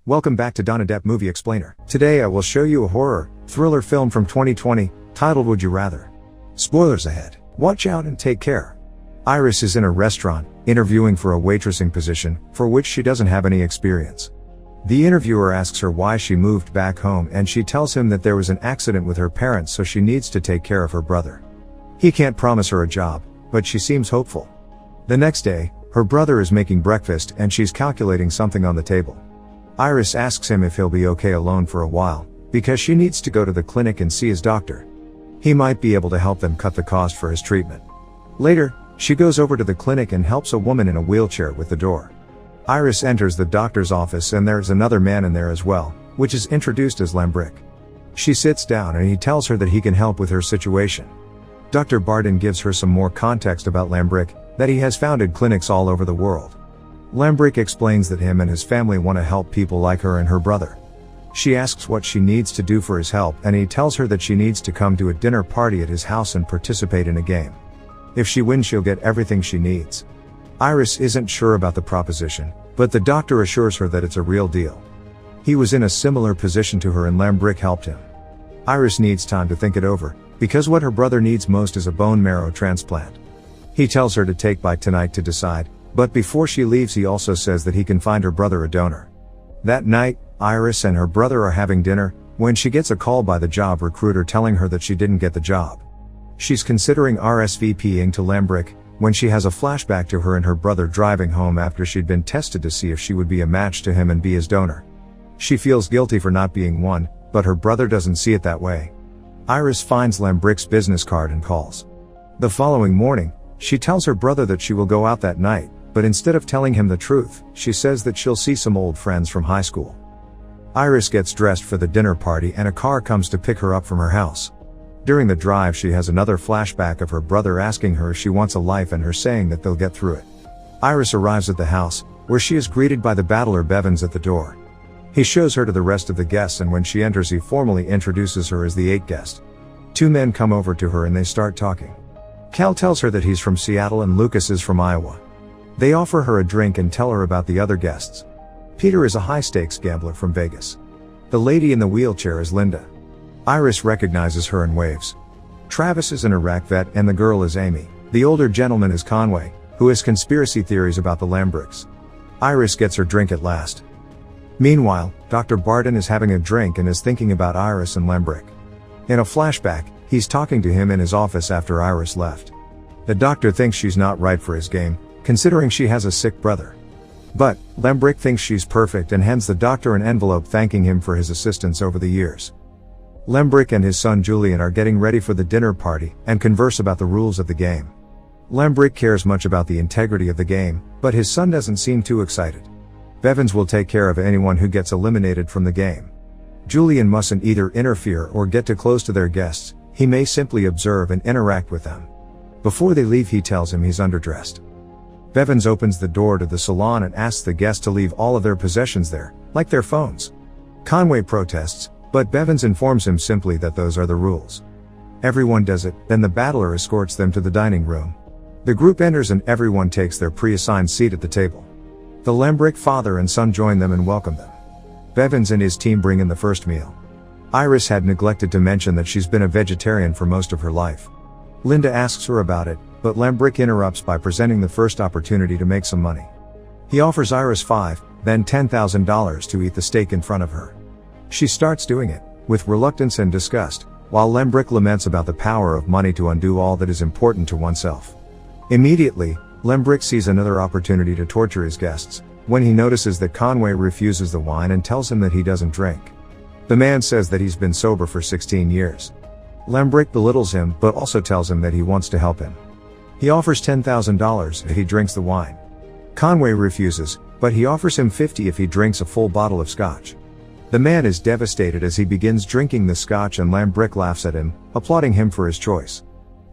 Welcome back to Donodep Movie Explainer. Today I will show you a horror, thriller film from 2020, titled Would You Rather? Spoilers ahead. Watch out and take care. Iris is in a restaurant, interviewing for a waitressing position, for which she doesn't have any experience. The interviewer asks her why she moved back home and she tells him that there was an accident with her parents so she needs to take care of her brother. He can't promise her a job, but she seems hopeful. The next day, her brother is making breakfast and she's calculating something on the table. Iris asks him if he'll be okay alone for a while, because she needs to go to the clinic and see his doctor. He might be able to help them cut the cost for his treatment. Later, she goes over to the clinic and helps a woman in a wheelchair with the door. Iris enters the doctor's office and there's another man in there as well, which is introduced as Lambrick. She sits down and he tells her that he can help with her situation. Dr. Barden gives her some more context about Lambrick, that he has founded clinics all over the world. Lambrick explains that him and his family want to help people like her and her brother. She asks what she needs to do for his help and he tells her that she needs to come to a dinner party at his house and participate in a game. If she wins, she'll get everything she needs. Iris isn't sure about the proposition, but the doctor assures her that it's a real deal. He was in a similar position to her and Lambrick helped him. Iris needs time to think it over, because what her brother needs most is a bone marrow transplant. He tells her to take by tonight to decide, but before she leaves he also says that he can find her brother a donor. That night, Iris and her brother are having dinner, when she gets a call by the job recruiter telling her that she didn't get the job. She's considering RSVPing to Lambrick, when she has a flashback to her and her brother driving home after she'd been tested to see if she would be a match to him and be his donor. She feels guilty for not being one, but her brother doesn't see it that way. Iris finds Lambrick's business card and calls. The following morning, she tells her brother that she will go out that night, but instead of telling him the truth, she says that she'll see some old friends from high school. Iris gets dressed for the dinner party and a car comes to pick her up from her house. During the drive she has another flashback of her brother asking her if she wants a life and her saying that they'll get through it. Iris arrives at the house, where she is greeted by the battler Bevins at the door. He shows her to the rest of the guests and when she enters he formally introduces her as the 8th guest. Two men come over to her and they start talking. Cal tells her that he's from Seattle and Lucas is from Iowa. They offer her a drink and tell her about the other guests. Peter is a high-stakes gambler from Vegas. The lady in the wheelchair is Linda. Iris recognizes her and waves. Travis is an Iraq vet and the girl is Amy. The older gentleman is Conway, who has conspiracy theories about the Lambricks. Iris gets her drink at last. Meanwhile, Dr. Barden is having a drink and is thinking about Iris and Lambrick. In a flashback, he's talking to him in his office after Iris left. The doctor thinks she's not right for his game, considering she has a sick brother. But, Lambrick thinks she's perfect and hands the doctor an envelope thanking him for his assistance over the years. Lambrick and his son Julian are getting ready for the dinner party, and converse about the rules of the game. Lambrick cares much about the integrity of the game, but his son doesn't seem too excited. Bevins will take care of anyone who gets eliminated from the game. Julian mustn't either interfere or get too close to their guests, he may simply observe and interact with them. Before they leave he tells him he's underdressed. Bevins opens the door to the salon and asks the guests to leave all of their possessions there, like their phones. Conway protests, but Bevins informs him simply that those are the rules. Everyone does it, then the battler escorts them to the dining room. The group enters and everyone takes their pre-assigned seat at the table. The Lambrick father and son join them and welcome them. Bevins and his team bring in the first meal. Iris had neglected to mention that she's been a vegetarian for most of her life. Linda asks her about it, but Lambrick interrupts by presenting the first opportunity to make some money. He offers Iris $5, then $10,000 to eat the steak in front of her. She starts doing it, with reluctance and disgust, while Lambrick laments about the power of money to undo all that is important to oneself. Immediately, Lambrick sees another opportunity to torture his guests, when he notices that Conway refuses the wine and tells him that he doesn't drink. The man says that he's been sober for 16 years. Lambrick belittles him but also tells him that he wants to help him. He offers $10,000 if he drinks the wine. Conway refuses, but he offers him $50 if he drinks a full bottle of scotch. The man is devastated as he begins drinking the scotch and Lambrick laughs at him, applauding him for his choice.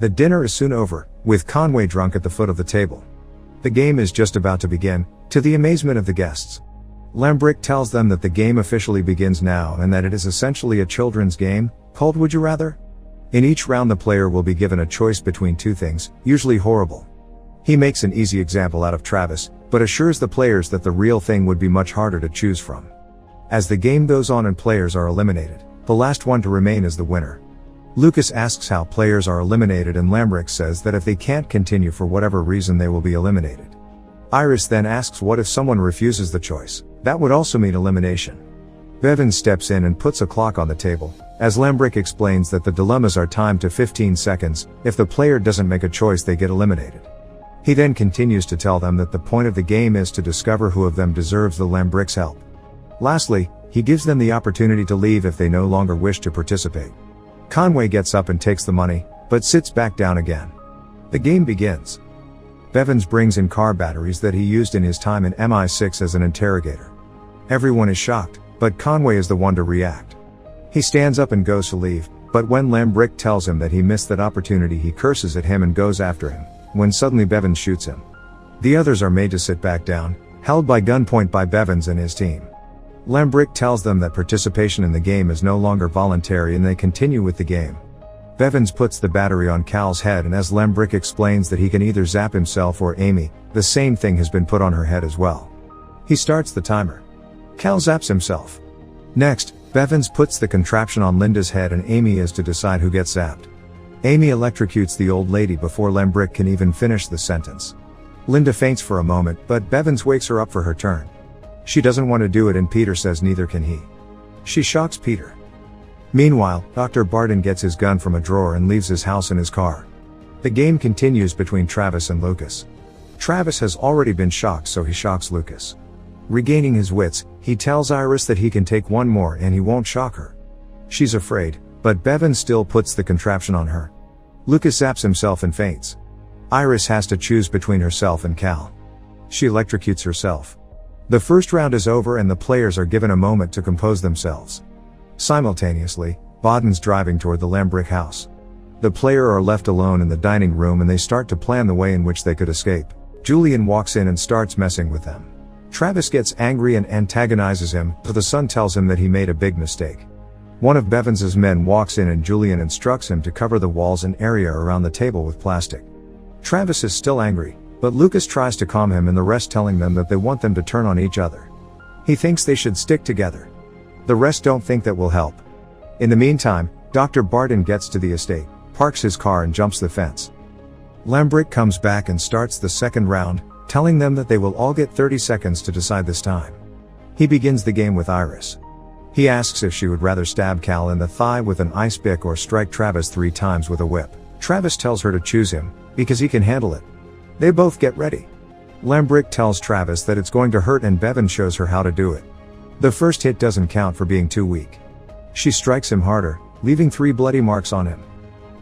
The dinner is soon over, with Conway drunk at the foot of the table. The game is just about to begin, to the amazement of the guests. Lambrick tells them that the game officially begins now and that it is essentially a children's game, called Would You Rather? In each round the player will be given a choice between two things, usually horrible. He makes an easy example out of Travis, but assures the players that the real thing would be much harder to choose from. As the game goes on and players are eliminated, the last one to remain is the winner. Lucas asks how players are eliminated and Lambrick says that if they can't continue for whatever reason they will be eliminated. Iris then asks what if someone refuses the choice. That would also mean elimination. Bevins steps in and puts a clock on the table, as Lambrick explains that the dilemmas are timed to 15 seconds, if the player doesn't make a choice they get eliminated. He then continues to tell them that the point of the game is to discover who of them deserves the Lambrick's help. Lastly, he gives them the opportunity to leave if they no longer wish to participate. Conway gets up and takes the money, but sits back down again. The game begins. Bevins brings in car batteries that he used in his time in MI6 as an interrogator. Everyone is shocked, but Conway is the one to react. He stands up and goes to leave, but when Lambrick tells him that he missed that opportunity he curses at him and goes after him, when suddenly Bevins shoots him. The others are made to sit back down, held by gunpoint by Bevins and his team. Lambrick tells them that participation in the game is no longer voluntary and they continue with the game. Bevins puts the battery on Cal's head and as Lambrick explains that he can either zap himself or Amy, the same thing has been put on her head as well. He starts the timer. Cal zaps himself. Next, Bevins puts the contraption on Linda's head and Amy is to decide who gets zapped. Amy electrocutes the old lady before Lambrick can even finish the sentence. Linda faints for a moment, but Bevins wakes her up for her turn. She doesn't want to do it and Peter says neither can he. She shocks Peter. Meanwhile, Dr. Barton gets his gun from a drawer and leaves his house in his car. The game continues between Travis and Lucas. Travis has already been shocked so he shocks Lucas. Regaining his wits, he tells Iris that he can take one more and he won't shock her. She's afraid, but Bevins still puts the contraption on her. Lucas zaps himself and faints. Iris has to choose between herself and Cal. She electrocutes herself. The first round is over and the players are given a moment to compose themselves. Simultaneously, Barton's driving toward the Lambrick house. The players are left alone in the dining room and they start to plan the way in which they could escape. Julian walks in and starts messing with them. Travis gets angry and antagonizes him, but the son tells him that he made a big mistake. One of Bevins's men walks in and Julian instructs him to cover the walls and area around the table with plastic. Travis is still angry, but Lucas tries to calm him and the rest telling them that they want them to turn on each other. He thinks they should stick together. The rest don't think that will help. In the meantime, Dr. Barton gets to the estate, parks his car and jumps the fence. Lambrick comes back and starts the second round, telling them that they will all get 30 seconds to decide this time. He begins the game with Iris. He asks if she would rather stab Cal in the thigh with an ice pick or strike Travis 3 times with a whip. Travis tells her to choose him, because he can handle it. They both get ready. Lambrick tells Travis that it's going to hurt and Bevin shows her how to do it. The first hit doesn't count for being too weak. She strikes him harder, leaving 3 bloody marks on him.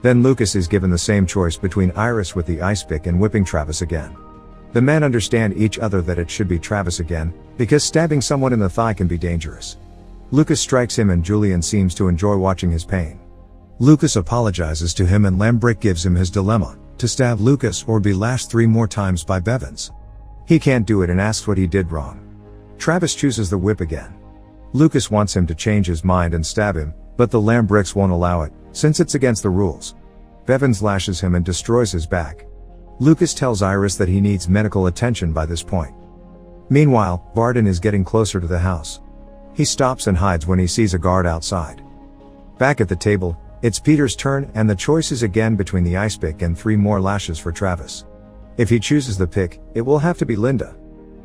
Then Lucas is given the same choice between Iris with the ice pick and whipping Travis again. The men understand each other that it should be Travis again, because stabbing someone in the thigh can be dangerous. Lucas strikes him and Julian seems to enjoy watching his pain. Lucas apologizes to him and Lambrick gives him his dilemma, to stab Lucas or be lashed 3 more times by Bevins. He can't do it and asks what he did wrong. Travis chooses the whip again. Lucas wants him to change his mind and stab him, but the Lambricks won't allow it, since it's against the rules. Bevins lashes him and destroys his back. Lucas tells Iris that he needs medical attention by this point. Meanwhile, Barton is getting closer to the house. He stops and hides when he sees a guard outside. Back at the table, it's Peter's turn and the choice is again between the ice pick and 3 more lashes for Travis. If he chooses the pick, it will have to be Linda.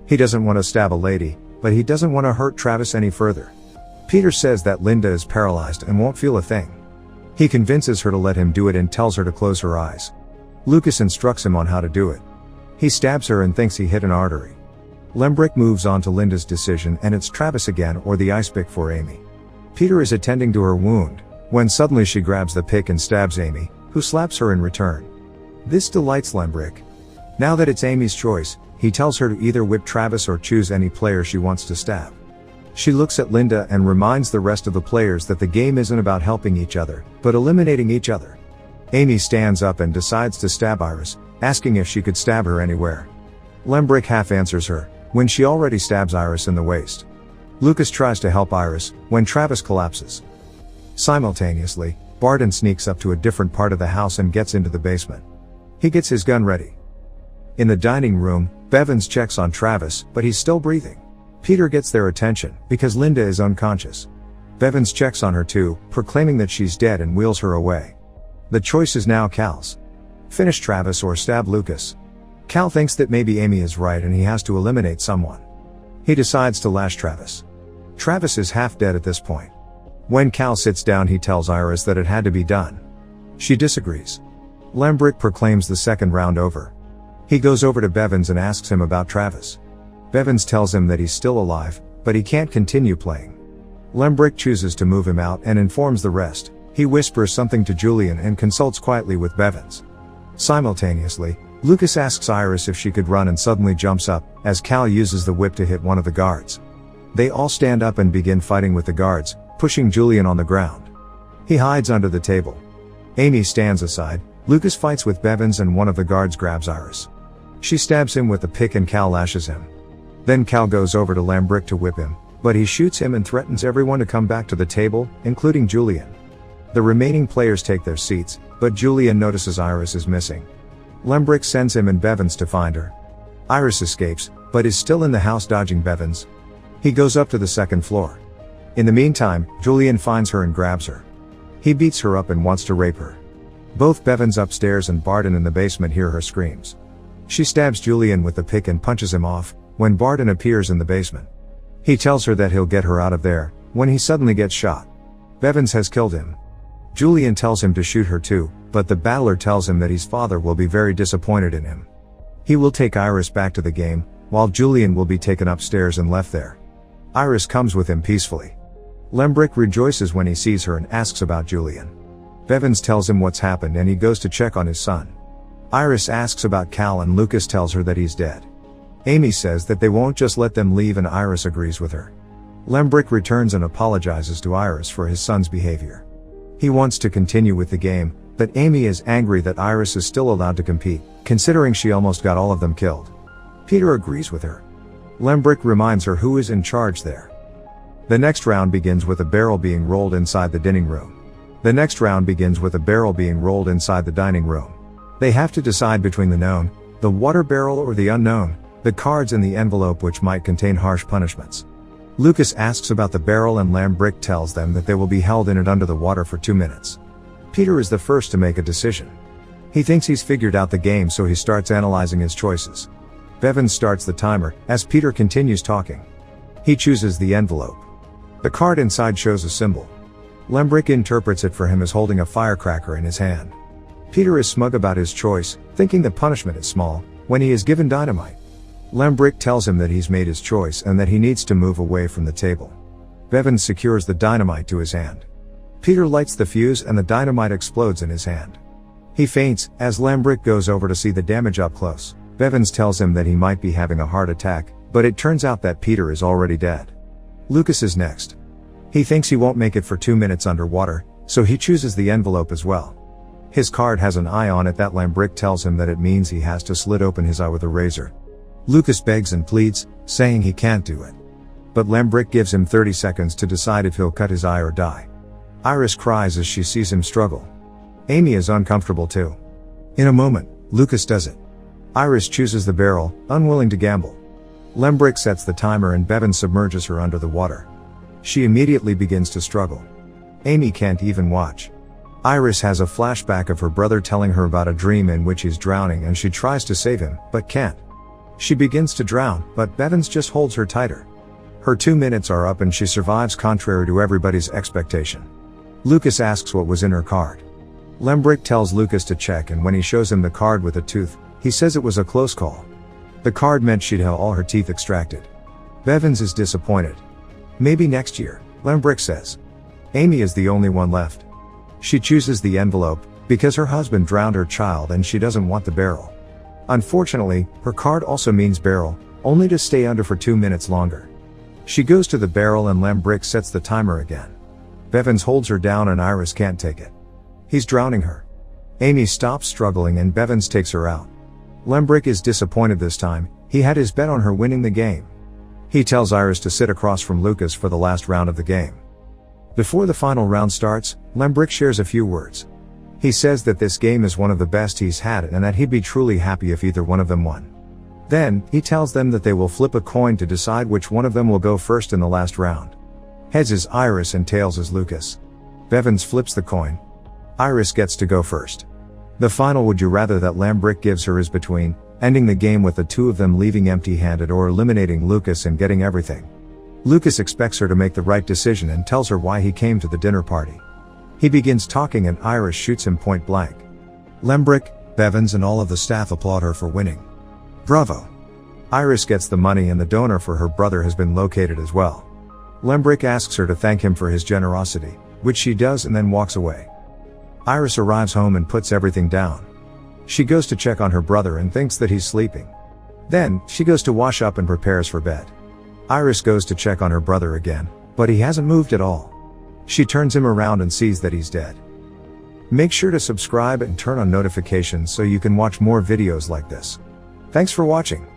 He doesn't want to stab a lady, but he doesn't want to hurt Travis any further. Peter says that Linda is paralyzed and won't feel a thing. He convinces her to let him do it and tells her to close her eyes. Lucas instructs him on how to do it. He stabs her and thinks he hit an artery. Lambrick moves on to Linda's decision and it's Travis again or the ice pick for Amy. Peter is attending to her wound, when suddenly she grabs the pick and stabs Amy, who slaps her in return. This delights Lambrick. Now that it's Amy's choice, he tells her to either whip Travis or choose any player she wants to stab. She looks at Linda and reminds the rest of the players that the game isn't about helping each other, but eliminating each other. Amy stands up and decides to stab Iris, asking if she could stab her anywhere. Lambrick half answers her, when she already stabs Iris in the waist. Lucas tries to help Iris, when Travis collapses. Simultaneously, Barton sneaks up to a different part of the house and gets into the basement. He gets his gun ready. In the dining room, Bevins checks on Travis, but he's still breathing. Peter gets their attention, because Linda is unconscious. Bevins checks on her too, proclaiming that she's dead and wheels her away. The choice is now Cal's. Finish Travis or stab Lucas. Cal thinks that maybe Amy is right and he has to eliminate someone. He decides to lash Travis. Travis is half dead at this point. When Cal sits down, he tells Iris that it had to be done. She disagrees. Lembrick proclaims the second round over. He goes over to Bevins and asks him about Travis. Bevins tells him that he's still alive, but he can't continue playing. Lembrick chooses to move him out and informs the rest. He whispers something to Julian and consults quietly with Bevins. Simultaneously, Lucas asks Iris if she could run and suddenly jumps up, as Cal uses the whip to hit one of the guards. They all stand up and begin fighting with the guards, pushing Julian on the ground. He hides under the table. Amy stands aside. Lucas fights with Bevins and one of the guards grabs Iris. She stabs him with a pick and Cal lashes him. Then Cal goes over to Lembrick to whip him, but he shoots him and threatens everyone to come back to the table, including Julian. The remaining players take their seats, but Julian notices Iris is missing. Lembrick sends him and Bevins to find her. Iris escapes, but is still in the house dodging Bevins. He goes up to the second floor. In the meantime, Julian finds her and grabs her. He beats her up and wants to rape her. Both Bevins upstairs and Barton in the basement hear her screams. She stabs Julian with the pick and punches him off, when Barton appears in the basement. He tells her that he'll get her out of there, when he suddenly gets shot. Bevins has killed him. Julian tells him to shoot her too, but the battler tells him that his father will be very disappointed in him. He will take Iris back to the game, while Julian will be taken upstairs and left there. Iris comes with him peacefully. Lembrick rejoices when he sees her and asks about Julian. Bevins tells him what's happened and he goes to check on his son. Iris asks about Cal and Lucas tells her that he's dead. Amy says that they won't just let them leave and Iris agrees with her. Lembrick returns and apologizes to Iris for his son's behavior. He wants to continue with the game, but Amy is angry that Iris is still allowed to compete, considering she almost got all of them killed. Peter agrees with her. Lembrick reminds her who is in charge there. The next round begins with a barrel being rolled inside the dining room. The next round begins with a barrel being rolled inside the dining room. They have to decide between the known, the water barrel, or the unknown, the cards in the envelope, which might contain harsh punishments. Lucas asks about the barrel and Lembrick tells them that they will be held in it under the water for 2 minutes. Peter is the first to make a decision. He thinks he's figured out the game, so he starts analyzing his choices. Bevins starts the timer, as Peter continues talking. He chooses the envelope. The card inside shows a symbol. Lembrick interprets it for him as holding a firecracker in his hand. Peter is smug about his choice, thinking the punishment is small, when he is given dynamite. Lembrick tells him that he's made his choice and that he needs to move away from the table. Bevins secures the dynamite to his hand. Peter lights the fuse and the dynamite explodes in his hand. He faints, as Lembrick goes over to see the damage up close. Bevins tells him that he might be having a heart attack, but it turns out that Peter is already dead. Lucas is next. He thinks he won't make it for 2 minutes underwater, so he chooses the envelope as well. His card has an eye on it that Lembrick tells him that it means he has to slit open his eye with a razor. Lucas begs and pleads, saying he can't do it. But Lembrick gives him 30 seconds to decide if he'll cut his eye or die. Iris cries as she sees him struggle. Amy is uncomfortable too. In a moment, Lucas does it. Iris chooses the barrel, unwilling to gamble. Lembrick sets the timer and Bevins submerges her under the water. She immediately begins to struggle. Amy can't even watch. Iris has a flashback of her brother telling her about a dream in which he's drowning and she tries to save him, but can't. She begins to drown, but Bevins just holds her tighter. Her 2 minutes are up and she survives contrary to everybody's expectation. Lucas asks what was in her card. Lembrick tells Lucas to check, and when he shows him the card with a tooth, he says it was a close call. The card meant she'd have all her teeth extracted. Bevins is disappointed. Maybe next year, Lembrick says. Amy is the only one left. She chooses the envelope, because her husband drowned her child and she doesn't want the barrel. Unfortunately, her card also means barrel, only to stay under for 2 minutes longer. She goes to the barrel and Lembrick sets the timer again. Bevins holds her down and Iris can't take it. He's drowning her. Amy stops struggling and Bevins takes her out. Lembrick is disappointed this time. He had his bet on her winning the game. He tells Iris to sit across from Lucas for the last round of the game. Before the final round starts, Lembrick shares a few words. He says that this game is one of the best he's had and that he'd be truly happy if either one of them won. Then, he tells them that they will flip a coin to decide which one of them will go first in the last round. Heads is Iris and tails is Lucas. Bevins flips the coin. Iris gets to go first. The final would you rather that Lambrick gives her is between ending the game with the two of them leaving empty-handed or eliminating Lucas and getting everything. Lucas expects her to make the right decision and tells her why he came to the dinner party. He begins talking and Iris shoots him point blank. Lambrick, Bevins and all of the staff applaud her for winning. Bravo! Iris gets the money and the donor for her brother has been located as well. Lambrick asks her to thank him for his generosity, which she does and then walks away. Iris arrives home and puts everything down. She goes to check on her brother and thinks that he's sleeping. Then, she goes to wash up and prepares for bed. Iris goes to check on her brother again, but he hasn't moved at all. She turns him around and sees that he's dead. Make sure to subscribe and turn on notifications so you can watch more videos like this. Thanks for watching.